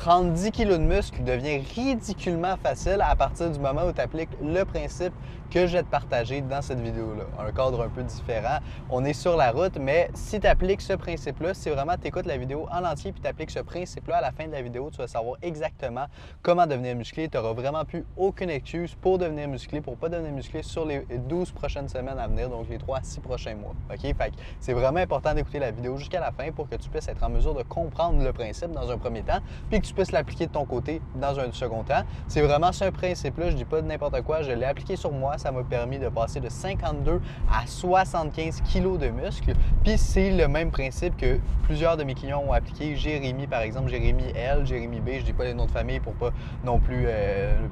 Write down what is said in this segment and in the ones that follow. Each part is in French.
prendre 10 kg de muscle devient ridiculement facile à partir du moment où tu appliques le principe que je vais te partager dans cette vidéo-là. Un cadre un peu différent. On est sur la route, mais si tu appliques ce principe-là, si vraiment tu écoutes la vidéo en entier puis tu appliques ce principe-là à la fin de la vidéo, tu vas savoir exactement comment devenir musclé. Tu n'auras vraiment plus aucune excuse pour devenir musclé, pour ne pas devenir musclé sur les 12 prochaines semaines à venir, donc les 3 à 6 prochains mois. OK? Fait que c'est vraiment important d'écouter la vidéo jusqu'à la fin pour que tu puisses être en mesure de comprendre le principe dans un premier temps, puis que tu puisses l'appliquer de ton côté dans un second temps. C'est vraiment ce principe-là, je dis pas de n'importe quoi, je l'ai appliqué sur moi, ça m'a permis de passer de 52 à 75 kg de muscles. Puis c'est le même principe que plusieurs de mes clients ont appliqué. Jérémy, par exemple, Jérémy L, Jérémy B, je dis pas les noms de famille pour pas non plus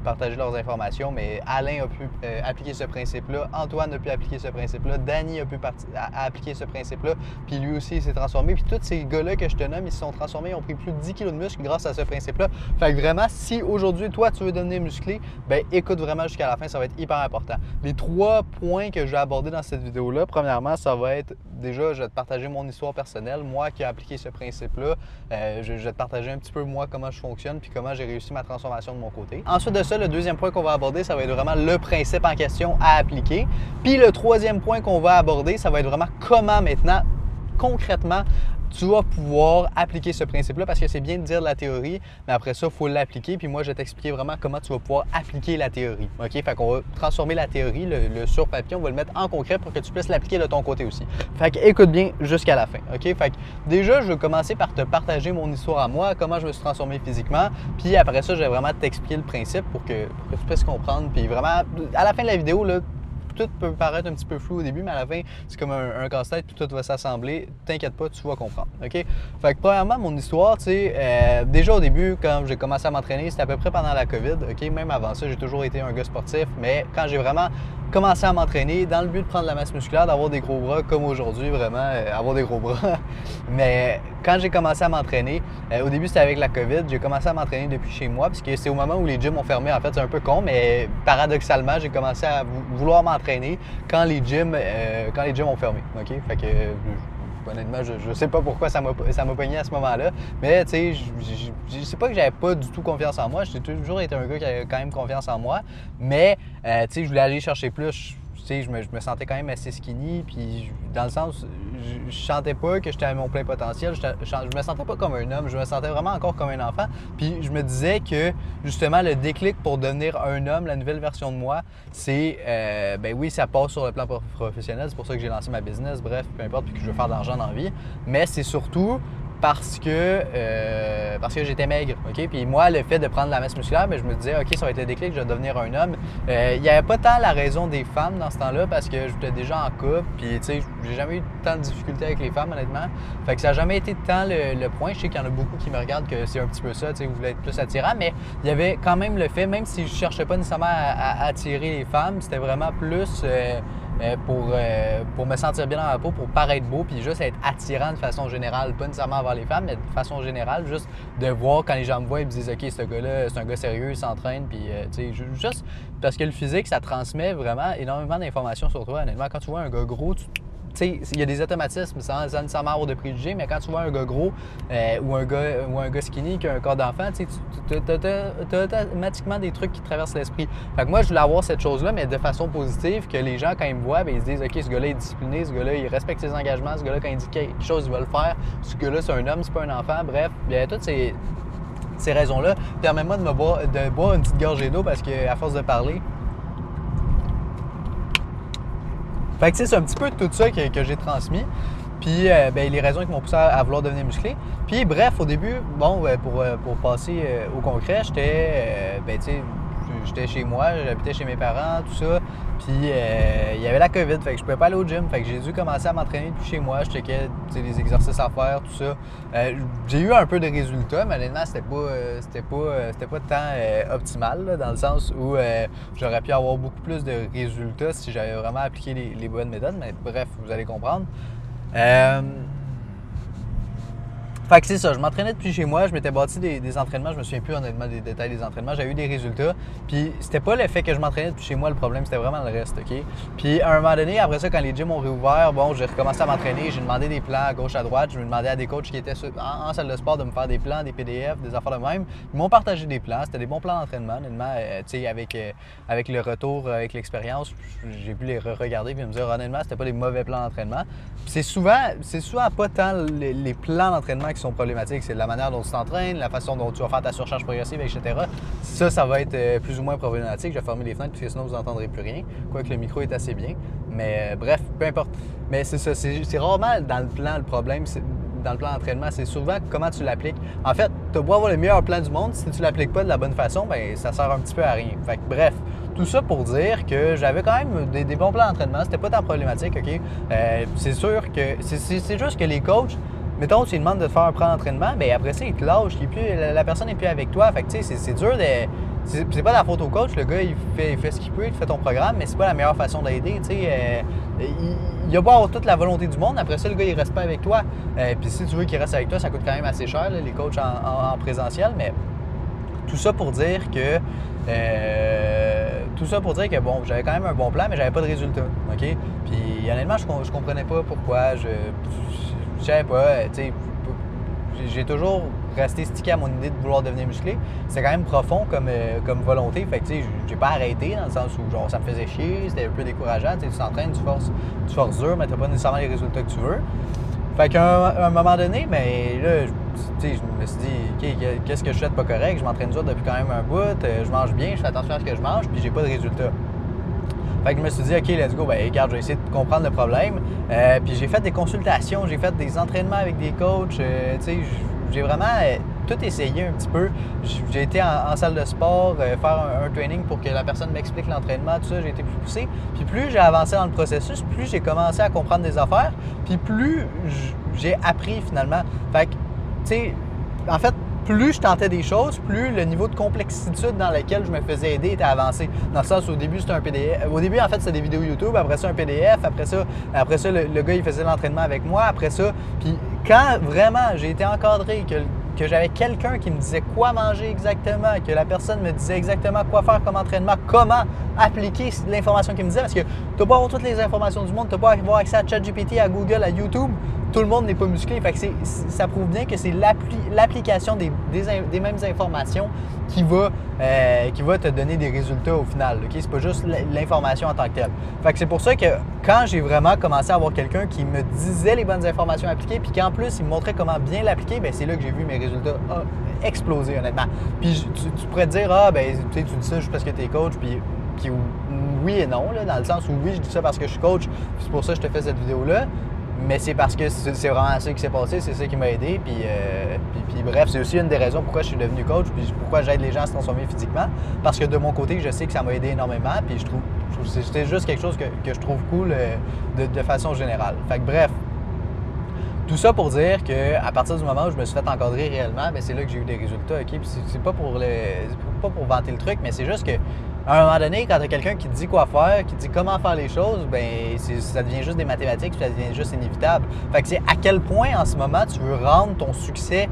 partager leurs informations, mais Alain a pu appliquer ce principe-là, Antoine a pu appliquer ce principe-là, Danny a pu appliquer ce principe-là, puis lui aussi il s'est transformé. Puis tous ces gars-là que je te nomme, ils se sont transformés, ils ont pris plus de 10 kg de muscles grâce à ce principe-là. Fait que vraiment, si aujourd'hui, toi, tu veux devenir musclé, ben écoute vraiment jusqu'à la fin, ça va être hyper important. Les 3 points que je vais aborder dans cette vidéo-là, premièrement, ça va être, déjà, je vais te partager mon histoire personnelle, moi qui ai appliqué ce principe-là. Je vais te partager un petit peu, moi, comment je fonctionne puis comment j'ai réussi ma transformation de mon côté. Ensuite de ça, le deuxième point qu'on va aborder, ça va être vraiment le principe en question à appliquer. Puis le troisième point qu'on va aborder, ça va être vraiment comment maintenant, concrètement, tu vas pouvoir appliquer ce principe-là parce que c'est bien de dire de la théorie, mais après ça, il faut l'appliquer. Puis moi, je vais t'expliquer vraiment comment tu vas pouvoir appliquer la théorie. OK? Fait qu'on va transformer la théorie, le sur papier, on va le mettre en concret pour que tu puisses l'appliquer de ton côté aussi. Fait que écoute bien jusqu'à la fin. OK? Fait que déjà, je vais commencer par te partager mon histoire à moi, comment je me suis transformé physiquement. Puis après ça, je vais vraiment t'expliquer le principe pour que tu puisses comprendre. Puis vraiment, à la fin de la vidéo, là, tout peut paraître un petit peu flou au début, mais à la fin, c'est comme un casse-tête, puis tout va s'assembler. T'inquiète pas, tu vas comprendre. OK? Fait que premièrement, mon histoire, tu sais, déjà au début, quand j'ai commencé à m'entraîner, c'était à peu près pendant la COVID. OK? Même avant ça, j'ai toujours été un gars sportif, mais quand j'ai vraiment commencé à m'entraîner dans le but de prendre la masse musculaire, d'avoir des gros bras comme aujourd'hui, vraiment, avoir des gros bras. Mais quand j'ai commencé à m'entraîner, au début c'était avec la COVID, j'ai commencé à m'entraîner depuis chez moi, parce que c'est au moment où les gyms ont fermé. En fait, c'est un peu con, mais paradoxalement, j'ai commencé à vouloir m'entraîner quand les gyms ont fermé. OK? Fait que honnêtement, je sais pas pourquoi ça m'a pogné à ce moment-là, mais tu sais, je sais pas que j'avais pas du tout confiance en moi. J'ai toujours été un gars qui avait quand même confiance en moi, mais tu sais, je voulais aller chercher plus. Tu sais, je me sentais quand même assez skinny, puis dans le sens, je sentais pas que j'étais à mon plein potentiel, je me sentais pas comme un homme, je me sentais vraiment encore comme un enfant, puis je me disais que justement le déclic pour devenir un homme, la nouvelle version de moi, c'est, ben oui, ça passe sur le plan professionnel, c'est pour ça que j'ai lancé ma business, bref, peu importe, puis que je veux faire de l'argent dans la vie, mais c'est surtout parce que j'étais maigre, OK? Puis moi, le fait de prendre la masse musculaire, bien, je me disais, OK, ça va être le déclic, je vais devenir un homme. Il n'y avait pas tant la raison des femmes dans ce temps-là parce que j'étais déjà en couple, puis tu sais, j'ai jamais eu tant de difficultés avec les femmes, honnêtement. Fait que ça n'a jamais été tant le point. Je sais qu'il y en a beaucoup qui me regardent que c'est un petit peu ça, tu sais, vous voulez être plus attirant, mais il y avait quand même le fait, même si je cherchais pas nécessairement à attirer les femmes, c'était vraiment plus pour me sentir bien dans ma peau, pour paraître beau, puis juste être attirant de façon générale, pas nécessairement envers les femmes, mais de façon générale, juste de voir quand les gens me voient, ils me disent « OK, ce gars-là, c'est un gars sérieux, il s'entraîne », puis tu sais, juste parce que le physique, ça transmet vraiment énormément d'informations sur toi, honnêtement. Quand tu vois un gars gros, tu sais, il y a des automatismes sans nécessairement avoir de préjugés, mais quand tu vois un gars gros ou un gars skinny qui a un corps d'enfant, tu as automatiquement des trucs qui traversent l'esprit. Fait que moi, je voulais avoir cette chose-là, mais de façon positive, que les gens, quand ils me voient, bien, ils se disent « OK, ce gars-là est discipliné, ce gars-là, il respecte ses engagements, ce gars-là, quand il dit quelque chose, il va le faire, ce gars-là, c'est un homme, c'est pas un enfant. » Bref, bien, toutes ces raisons-là, permets-moi de boire une petite gorgée d'eau parce qu'à force de parler, fait que c'est un petit peu tout ça que j'ai transmis. Puis ben, les raisons qui m'ont poussé à vouloir devenir musclé. Puis bref, au début, bon, pour passer au concret, j'étais chez moi, j'habitais chez mes parents, tout ça. Puis il y avait la COVID, fait que je pouvais pas aller au gym. Fait que j'ai dû commencer à m'entraîner depuis chez moi. Je checkais les exercices à faire, tout ça. J'ai eu un peu de résultats, mais honnêtement, c'était pas tant optimal, là, dans le sens où j'aurais pu avoir beaucoup plus de résultats si j'avais vraiment appliqué les bonnes méthodes. Mais bref, vous allez comprendre. Fait que c'est ça, je m'entraînais depuis chez moi, je m'étais bâti des entraînements, je me souviens plus honnêtement des détails des entraînements, j'avais eu des résultats. Puis c'était pas le fait que je m'entraînais depuis chez moi le problème, c'était vraiment le reste, OK? Puis à un moment donné, après ça, quand les gyms ont réouvert, bon, j'ai recommencé à m'entraîner, j'ai demandé des plans à gauche, à droite, je me demandais à des coachs qui étaient en salle de sport de me faire des plans, des PDF, des affaires de même. Ils m'ont partagé des plans, c'était des bons plans d'entraînement, honnêtement, tu sais, avec le retour, avec l'expérience, j'ai pu les regarder et me dire honnêtement, c'était pas des mauvais plans d'entraînement. Puis c'est souvent pas tant les plans d'entraînement qui sont problématiques, c'est la manière dont tu t'entraînes, la façon dont tu vas faire ta surcharge progressive, etc. Ça va être plus ou moins problématique. Je vais fermer les fenêtres parce que sinon vous n'entendrez plus rien, quoique le micro est assez bien. Mais bref, peu importe. Mais c'est ça, c'est rarement dans le plan le problème, dans le plan d'entraînement, c'est souvent comment tu l'appliques. En fait, tu as beau avoir le meilleur plan du monde, si tu ne l'appliques pas de la bonne façon, bien, ça sert un petit peu à rien. Fait que bref, tout ça pour dire que j'avais quand même des bons plans d'entraînement, c'était pas tant problématique, OK? C'est sûr que c'est juste que les coachs, mettons, tu lui demandes de faire un plan d'entraînement, bien après ça, il te lâche, la personne n'est plus avec toi. Fait que tu sais, c'est dur de. C'est pas la faute au coach, le gars il fait ce qu'il peut, il fait ton programme, mais c'est pas la meilleure façon d'aider. Il a pas avoir toute la volonté du monde, après ça, le gars il reste pas avec toi. Puis si tu veux qu'il reste avec toi, ça coûte quand même assez cher, là, les coachs en présentiel, mais tout ça pour dire que. Bon, j'avais quand même un bon plan, mais j'avais pas de résultat. OK? Puis honnêtement, je comprenais pas pourquoi. Je savais pas. Tu sais, j'ai toujours resté stické à mon idée de vouloir devenir musclé. C'est quand même profond comme volonté. Fait que tu sais, j'ai pas arrêté dans le sens où genre ça me faisait chier, c'était un peu décourageant. Tu t'entraînes, tu forces dur, mais t'as pas nécessairement les résultats que tu veux. Fait qu'à un moment donné, mais là, je me suis dit, OK, qu'est-ce que je fais de pas correct? Je m'entraîne dur depuis quand même un bout, je mange bien, je fais attention à ce que je mange, puis j'ai pas de résultats. Fait que je me suis dit, OK, let's go, ben regarde, je vais essayer de comprendre le problème. Puis j'ai fait des consultations, j'ai fait des entraînements avec des coachs, j'ai vraiment tout essayé un petit peu. J'ai été en salle de sport, faire un training pour que la personne m'explique l'entraînement, tout ça, j'ai été plus poussé. Puis plus j'ai avancé dans le processus, plus j'ai commencé à comprendre des affaires, puis plus j'ai appris finalement. Fait que, tu sais, en fait, plus je tentais des choses, plus le niveau de complexitude dans lequel je me faisais aider était avancé. Dans le sens où au début, c'était un PDF. Au début, en fait, c'était des vidéos YouTube. Après ça, un PDF. Après ça le gars, il faisait l'entraînement avec moi. Après ça, puis quand vraiment j'ai été encadré, que j'avais quelqu'un qui me disait quoi manger exactement, que la personne me disait exactement quoi faire comme entraînement, comment appliquer l'information qu'il me disait, parce que tu n'as pas avoir toutes les informations du monde, tu n'as pas avoir accès à ChatGPT, à Google, à YouTube. Tout le monde n'est pas musclé. Fait que ça prouve bien que c'est l'application des mêmes informations qui va te donner des résultats au final. Okay? C'est pas juste l'information en tant que telle. Fait que c'est pour ça que quand j'ai vraiment commencé à avoir quelqu'un qui me disait les bonnes informations appliquées, puis qu'en plus il me montrait comment bien l'appliquer, bien c'est là que j'ai vu mes résultats exploser honnêtement. Puis tu pourrais te dire, tu dis ça juste parce que tu es coach, puis oui et non, là, dans le sens où oui, je dis ça parce que je suis coach, c'est pour ça que je te fais cette vidéo-là. Mais c'est parce que c'est vraiment ça qui s'est passé, c'est ça qui m'a aidé. Puis bref, c'est aussi une des raisons pourquoi je suis devenu coach, puis pourquoi j'aide les gens à se transformer physiquement. Parce que de mon côté, je sais que ça m'a aidé énormément, puis je trouve c'est juste quelque chose que je trouve cool de façon générale. Fait que bref, tout ça pour dire qu'à partir du moment où je me suis fait encadrer réellement, bien, c'est là que j'ai eu des résultats. Okay? Puis c'est pas pour vanter le truc, mais c'est juste que à un moment donné, quand tu as quelqu'un qui te dit quoi faire, qui te dit comment faire les choses, bien, ça devient juste des mathématiques, ça devient juste inévitable. Fait que c'est à quel point en ce moment tu veux rendre ton succès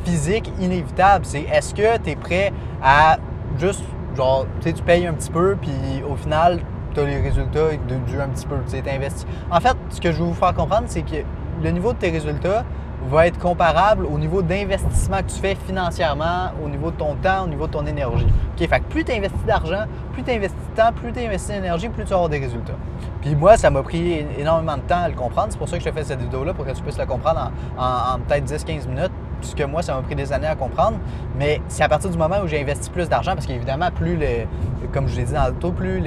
physique inévitable. C'est est-ce que tu es prêt à juste, genre, tu payes un petit peu, puis au final, tu as les résultats dû un petit peu, tu investis. En fait, ce que je veux vous faire comprendre, c'est que le niveau de tes résultats va être comparable au niveau d'investissement que tu fais financièrement, au niveau de ton temps, au niveau de ton énergie. OK, fait que plus tu investis d'argent, plus tu investis de temps, plus tu investis d'énergie, plus tu vas avoir des résultats. Puis moi, ça m'a pris énormément de temps à le comprendre. C'est pour ça que je te fais cette vidéo-là, pour que tu puisses le comprendre en peut-être 10-15 minutes. Puisque moi, ça m'a pris des années à comprendre. Mais c'est à partir du moment où j'ai investi plus d'argent, parce qu'évidemment, plus, comme je l'ai dit dans le taux, plus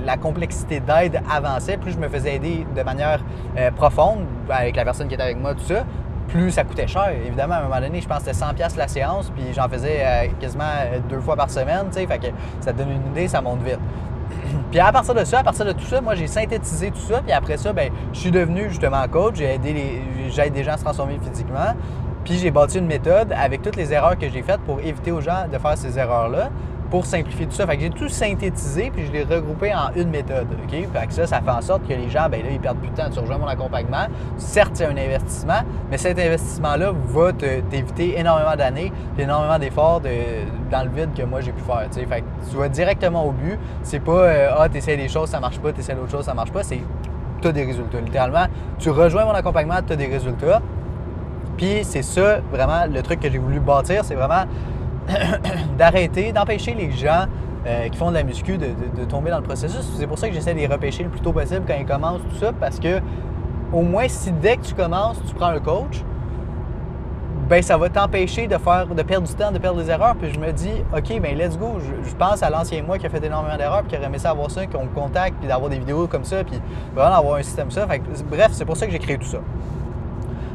la complexité d'aide avançait, plus je me faisais aider de manière profonde avec la personne qui était avec moi, tout ça, plus ça coûtait cher. Évidemment, à un moment donné, je pense que c'était 100$ la séance, puis j'en faisais quasiment 2 fois par semaine, tu sais, fait que ça te donne une idée, ça monte vite. Puis à partir de tout ça, moi, j'ai synthétisé tout ça, puis après ça, bien, je suis devenu justement coach, j'aide des gens à se transformer physiquement, puis j'ai bâti une méthode avec toutes les erreurs que j'ai faites pour éviter aux gens de faire ces erreurs-là. pour simplifier tout ça. Fait que j'ai tout synthétisé puis je l'ai regroupé en une méthode. OK? Fait que ça fait en sorte que les gens, ben là, ils perdent plus de temps. Tu rejoins mon accompagnement. Certes, c'est un investissement, mais cet investissement-là va t'éviter énormément d'années et énormément d'efforts dans le vide que moi, j'ai pu faire. T'sais. Fait que tu vas directement au but. C'est pas tu essaies des choses, ça marche pas, tu essaies d'autres choses, ça marche pas. C'est tu as des résultats. Littéralement, tu rejoins mon accompagnement, tu as des résultats. Puis c'est ça, vraiment, le truc que j'ai voulu bâtir, c'est vraiment d'empêcher les gens qui font de la muscu de tomber dans le processus. C'est pour ça que j'essaie de les repêcher le plus tôt possible quand ils commencent, tout ça, parce que au moins, si dès que tu commences, tu prends un coach, ben ça va t'empêcher de perdre du temps, de perdre des erreurs. Puis je me dis, OK, ben let's go. Je pense à l'ancien moi qui a fait énormément d'erreurs, puis qui aurait aimé ça avoir ça, qu'on me contacte, puis d'avoir des vidéos comme ça, puis vraiment avoir un système ça. Fait que, bref, c'est pour ça que j'ai créé tout ça.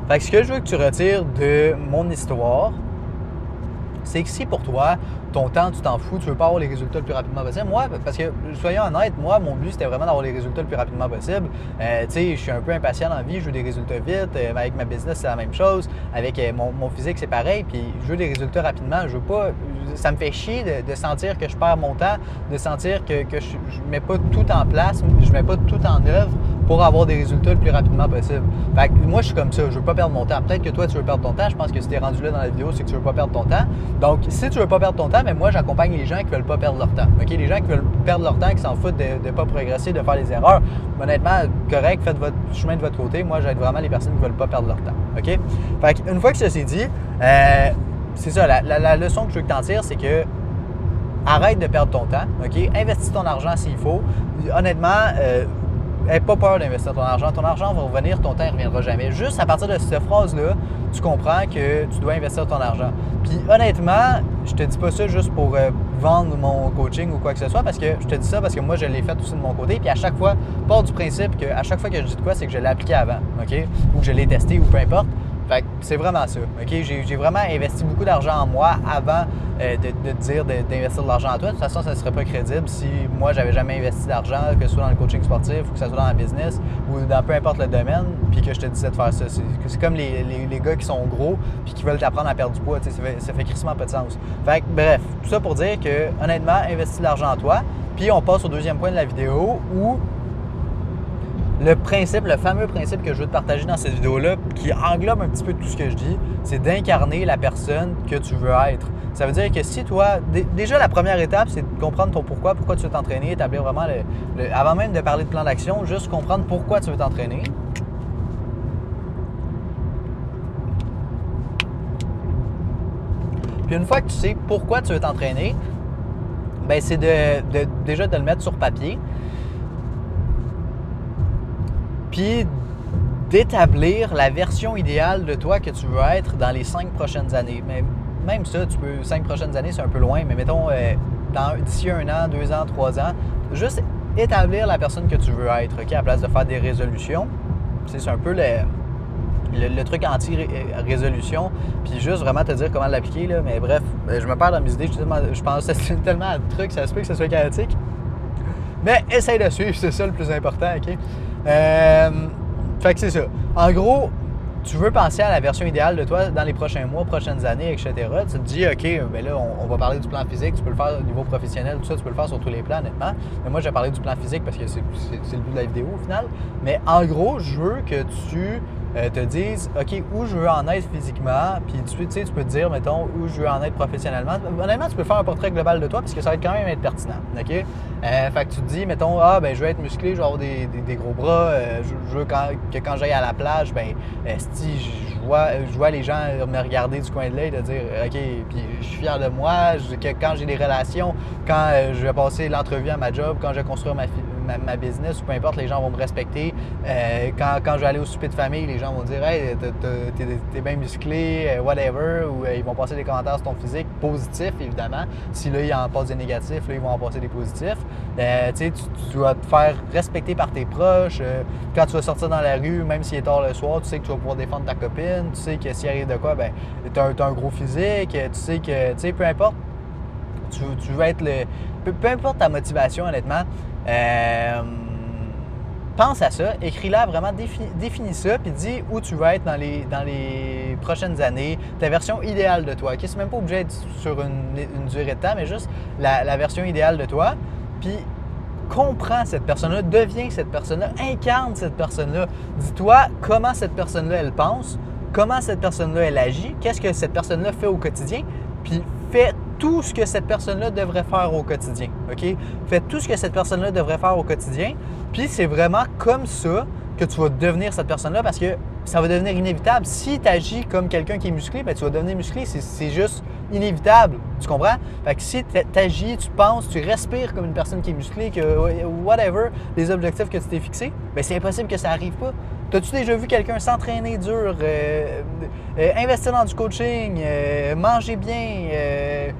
Fait que ce que je veux que tu retires de mon histoire, c'est que si pour toi, ton temps, tu t'en fous, tu veux pas avoir les résultats le plus rapidement possible. Moi, parce que, soyons honnêtes, moi, mon but, c'était vraiment d'avoir les résultats le plus rapidement possible. Tu sais, je suis un peu impatient dans la vie, je veux des résultats vite. Avec ma business, c'est la même chose. Avec mon physique, c'est pareil. Puis, je veux des résultats rapidement. Je veux pas... Ça me fait chier de sentir que je perds mon temps, de sentir que je mets pas tout en place, je mets pas tout en œuvre pour avoir des résultats le plus rapidement possible. Fait que moi, je suis comme ça, je veux pas perdre mon temps. Peut-être que toi, tu veux perdre ton temps. Je pense que si tu es rendu là dans la vidéo, c'est que tu veux pas perdre ton temps. Donc, si tu veux pas perdre ton temps, mais moi, j'accompagne les gens qui veulent pas perdre leur temps. OK? Les gens qui veulent perdre leur temps, qui s'en foutent de pas progresser, de faire des erreurs. Honnêtement, correct, faites votre chemin de votre côté. Moi, j'aide vraiment les personnes qui veulent pas perdre leur temps. OK? Fait qu'une fois que ça s'est dit, c'est ça, la leçon que je veux que tu en tires, c'est que arrête de perdre ton temps, OK? Investis ton argent s'il faut. Honnêtement, n'aie pas peur d'investir ton argent. Ton argent va revenir, ton temps ne reviendra jamais. Juste à partir de cette phrase-là, tu comprends que tu dois investir ton argent. Puis honnêtement, je te dis pas ça juste pour vendre mon coaching ou quoi que ce soit, parce que je te dis ça parce que moi, je l'ai fait aussi de mon côté. Puis à chaque fois, part du principe qu'à chaque fois que je dis de quoi, c'est que je l'ai appliqué avant, OK? Ou que je l'ai testé ou peu importe. Fait que c'est vraiment ça, OK? J'ai vraiment investi beaucoup d'argent en moi avant de te dire d'investir de l'argent en toi. De toute façon, ça ne serait pas crédible si moi, j'avais jamais investi d'argent, que ce soit dans le coaching sportif ou que ce soit dans le business ou dans peu importe le domaine, puis que je te disais de faire ça. C'est comme les gars qui sont gros puis qui veulent t'apprendre à perdre du poids. Ça fait crissement pas de sens. Fait que, bref, tout ça pour dire que, honnêtement, investis de l'argent en toi. Puis on passe au deuxième point de la vidéo où le fameux principe que je veux te partager dans cette vidéo-là, qui englobe un petit peu tout ce que je dis, c'est d'incarner la personne que tu veux être. Ça veut dire que si toi, déjà la première étape, c'est de comprendre ton pourquoi tu veux t'entraîner, établir vraiment avant même de parler de plan d'action, juste comprendre pourquoi tu veux t'entraîner. Puis une fois que tu sais pourquoi tu veux t'entraîner, ben c'est déjà de le mettre sur papier. Puis d'établir la version idéale de toi que tu veux être dans les 5 prochaines années. Mais même ça, 5 prochaines années, c'est un peu loin, mais mettons d'ici 1 an, 2 ans, 3 ans, juste établir la personne que tu veux être, OK, à la place de faire des résolutions. C'est un peu le truc anti-résolution, puis juste vraiment te dire comment l'appliquer, là. Mais bref, je me perds dans mes idées, je pense tellement à trucs, ça se peut que ce soit chaotique. Mais essaye de suivre, c'est ça le plus important, OK? Fait que c'est ça. En gros, tu veux penser à la version idéale de toi dans les prochains mois, prochaines années, etc. Tu te dis, OK, ben là, on va parler du plan physique, tu peux le faire au niveau professionnel, tout ça, tu peux le faire sur tous les plans, honnêtement. Mais moi, je vais parler du plan physique parce que c'est le but de la vidéo au final. Mais en gros, je veux que tu te dises, OK, où je veux en être physiquement, puis tu peux te dire, mettons, où je veux en être professionnellement. Honnêtement, tu peux faire un portrait global de toi parce que ça va quand même être pertinent, OK? Fait que tu te dis, mettons, ben je veux être musclé, je veux avoir des gros bras, je veux que quand j'aille à la plage, ben si je vois les gens me regarder du coin de l'œil, de dire, OK, puis je suis fier de moi, que quand j'ai des relations, quand je vais passer l'entrevue à ma job, quand je vais construire ma business, ou peu importe, les gens vont me respecter. Quand je vais aller au souper de famille, les gens vont dire, hey, t'es bien musclé, whatever, ou ils vont passer des commentaires sur ton physique, positifs évidemment. Si là, ils en passent des négatifs, là, ils vont en passer des positifs. Tu dois te faire respecter par tes proches. Quand tu vas sortir dans la rue, même s'il est tard le soir, tu sais que tu vas pouvoir défendre ta copine, tu sais que s'il arrive de quoi, ben t'as un gros physique, tu sais que, peu importe, tu veux être peu importe ta motivation, honnêtement, pense à ça, écris-la vraiment, définis ça, puis dis où tu vas être dans les prochaines années, ta version idéale de toi. Okay? C'est même pas obligé d'être sur une durée de temps, mais juste la version idéale de toi. Puis comprends cette personne-là, deviens cette personne-là, incarne cette personne-là. Dis-toi comment cette personne-là, elle pense, comment cette personne-là, elle agit, qu'est-ce que cette personne-là fait au quotidien, puis fais tout ce que cette personne-là devrait faire au quotidien. OK? Fais tout ce que cette personne-là devrait faire au quotidien, puis c'est vraiment comme ça que tu vas devenir cette personne-là parce que ça va devenir inévitable. Si tu agis comme quelqu'un qui est musclé, bien, tu vas devenir musclé. C'est juste inévitable. Tu comprends? Fait que si tu agis, tu penses, tu respires comme une personne qui est musclée, que whatever, les objectifs que tu t'es fixés, bien, c'est impossible que ça n'arrive pas. T'as-tu déjà vu quelqu'un s'entraîner dur, investir dans du coaching, manger bien,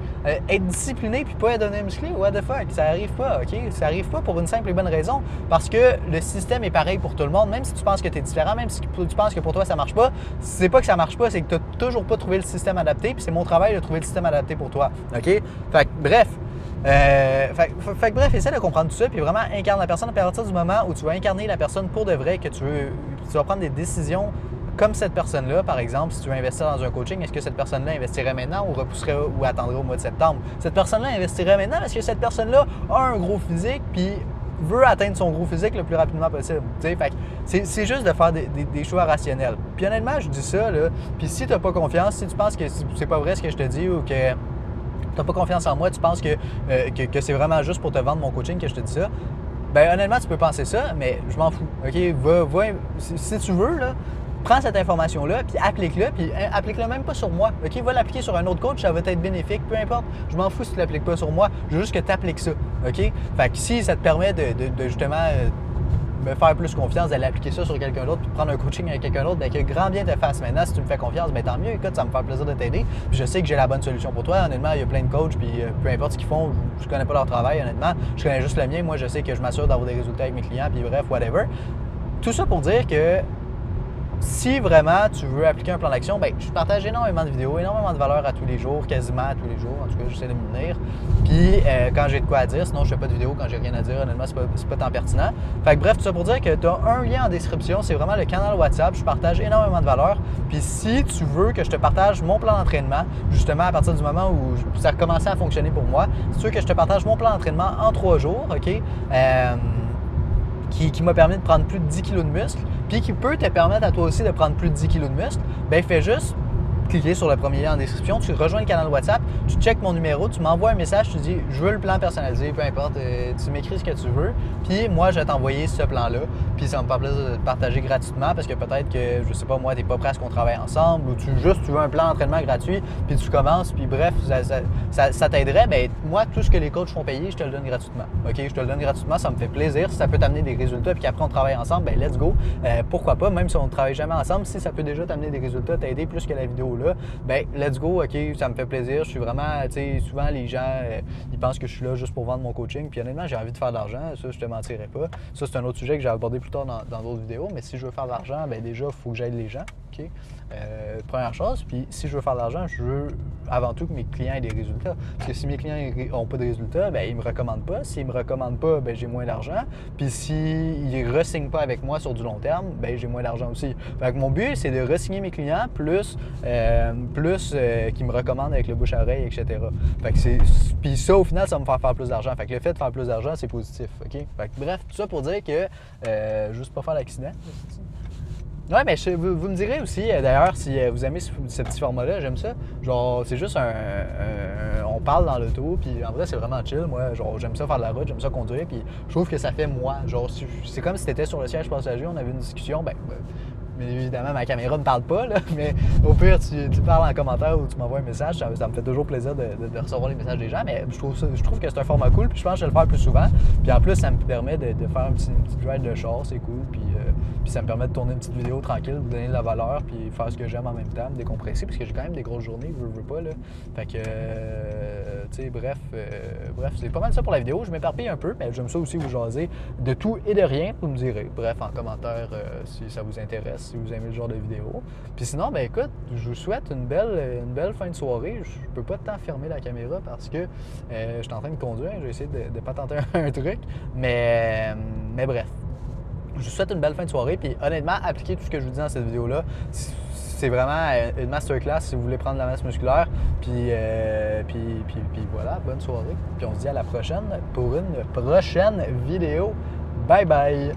être discipliné puis pas être donné musclé? What the fuck? Ça arrive pas, OK? Ça arrive pas pour une simple et bonne raison. Parce que le système est pareil pour tout le monde. Même si tu penses que tu es différent, même si tu penses que pour toi ça marche pas, c'est pas que ça marche pas, c'est que tu n'as toujours pas trouvé le système adapté. Puis c'est mon travail de trouver le système adapté pour toi. OK? Fait que bref. Bref, essaie de comprendre tout ça, puis vraiment incarne la personne. Puis à partir du moment où tu vas incarner la personne pour de vrai, que tu vas prendre des décisions comme cette personne-là, par exemple, si tu veux investir dans un coaching, est-ce que cette personne-là investirait maintenant ou repousserait ou attendrait au mois de septembre? Cette personne-là investirait maintenant parce que cette personne-là a un gros physique, puis veut atteindre son gros physique le plus rapidement possible. Fait que c'est juste de faire des choix rationnels. Puis honnêtement, je dis ça, là, puis si tu n'as pas confiance, si tu penses que c'est pas vrai ce que je te dis ou que tu n'as pas confiance en moi, tu penses que c'est vraiment juste pour te vendre mon coaching que je te dis ça, bien honnêtement, tu peux penser ça, mais je m'en fous. OK? Va, si tu veux, là, prends cette information-là, puis applique-la, puis applique-la même pas sur moi. OK? Va l'appliquer sur un autre coach, ça va être bénéfique, peu importe. Je m'en fous si tu ne l'appliques pas sur moi, je veux juste que tu appliques ça. OK? Fait que si ça te permet de justement me faire plus confiance, d'aller appliquer ça sur quelqu'un d'autre, puis de prendre un coaching avec quelqu'un d'autre, bien que grand bien te fasse. Maintenant, si tu me fais confiance, bien tant mieux, écoute, ça me fait plaisir de t'aider. Puis je sais que j'ai la bonne solution pour toi. Honnêtement, il y a plein de coachs, puis peu importe ce qu'ils font, je connais pas leur travail, honnêtement. Je connais juste le mien. Moi, je sais que je m'assure d'avoir des résultats avec mes clients, puis bref, whatever. Tout ça pour dire que si vraiment tu veux appliquer un plan d'action, bien, je partage énormément de vidéos, énormément de valeur à tous les jours, quasiment à tous les jours. En tout cas, j'essaie de m'y tenir. Puis quand j'ai de quoi à dire, sinon je fais pas de vidéo quand j'ai rien à dire. Honnêtement, c'est pas tant pertinent. Fait que bref, tout ça pour dire que tu as un lien en description. C'est vraiment le canal WhatsApp. Je partage énormément de valeur. Puis si tu veux que je te partage mon plan d'entraînement, justement à partir du moment où ça a commencé à fonctionner pour moi, si tu veux que je te partage mon plan d'entraînement en 3 jours, OK? Qui m'a permis de prendre plus de 10 kg de muscle, puis qui peut te permettre à toi aussi de prendre plus de 10 kg de muscle, bien fais juste cliquer sur le premier lien en description, tu rejoins le canal WhatsApp, tu checkes mon numéro, tu m'envoies un message, tu dis « Je veux le plan personnalisé », peu importe, tu m'écris ce que tu veux, puis moi, je vais t'envoyer ce plan-là, puis ça me fait plaisir de te partager gratuitement parce que peut-être que, je sais pas, moi, t'es pas prêt à ce qu'on travaille ensemble ou tu veux un plan d'entraînement gratuit, puis tu commences, puis bref, ça t'aiderait, bien moi, tout ce que les coachs font payer, je te le donne gratuitement, OK? Je te le donne gratuitement, ça me fait plaisir, si ça peut t'amener des résultats, puis qu'après on travaille ensemble, bien let's go, pourquoi pas, même si on ne travaille jamais ensemble, si ça peut déjà t'amener des résultats, t'aider plus que la vidéo là, ben let's go, OK, ça me fait plaisir. Je suis vraiment, tu sais, souvent les gens, ils pensent que je suis là juste pour vendre mon coaching. Puis honnêtement, j'ai envie de faire de l'argent. Ça, je te mentirais pas. Ça, c'est un autre sujet que j'ai abordé plus tard dans d'autres vidéos. Mais si je veux faire de l'argent, ben déjà, il faut que j'aide les gens. OK? Première chose. Puis si je veux faire de l'argent, je veux avant tout que mes clients aient des résultats. Parce que si mes clients n'ont pas de résultats, ben ils me recommandent pas. S'ils me recommandent pas, ben j'ai moins d'argent. Puis s'ils ne re-signent pas avec moi sur du long terme, ben j'ai moins d'argent aussi. Fait que mon but, c'est de re-signer mes clients plus qui me recommandent avec le bouche à oreille, etc. Fait que puis ça, au final, ça va me faire plus d'argent. Fait que le fait de faire plus d'argent, c'est positif. OK? Fait que bref, tout ça pour dire que juste pas faire l'accident. Ouais, mais vous me direz aussi, d'ailleurs, si vous aimez ce petit format-là, j'aime ça. Genre, c'est juste on parle dans l'auto, puis en vrai, c'est vraiment chill. Moi, genre, j'aime ça faire de la route, j'aime ça conduire, puis je trouve que ça fait moi. Genre, c'est comme si t'étais sur le siège passager, on avait une discussion, mais évidemment, ma caméra ne parle pas, là, mais au pire, tu parles en commentaire ou tu m'envoies un message. Ça me fait toujours plaisir de recevoir les messages des gens, mais je trouve que c'est un format cool, puis je pense que je vais le faire plus souvent. Puis en plus, ça me permet de faire une petite ride de char, c'est cool, puis ça me permet de tourner une petite vidéo tranquille, de vous donner de la valeur, puis faire ce que j'aime en même temps, me décompresser, parce que j'ai quand même des grosses journées, je veux pas, là. Fait que, tu sais, bref, c'est pas mal ça pour la vidéo. Je m'éparpille un peu, mais j'aime ça aussi vous jaser de tout et de rien, vous me direz. Bref, en commentaire, si ça vous intéresse, si vous aimez le genre de vidéo. Puis sinon, ben écoute, je vous souhaite une belle fin de soirée. Je peux pas tant fermer la caméra parce que je suis en train de conduire. Je vais essayer de pas tenter un truc. Mais bref. je vous souhaite une belle fin de soirée. Puis honnêtement, appliquez tout ce que je vous dis dans cette vidéo-là. C'est vraiment une masterclass si vous voulez prendre la masse musculaire. Puis voilà, bonne soirée. Puis on se dit à la prochaine pour une prochaine vidéo. Bye bye!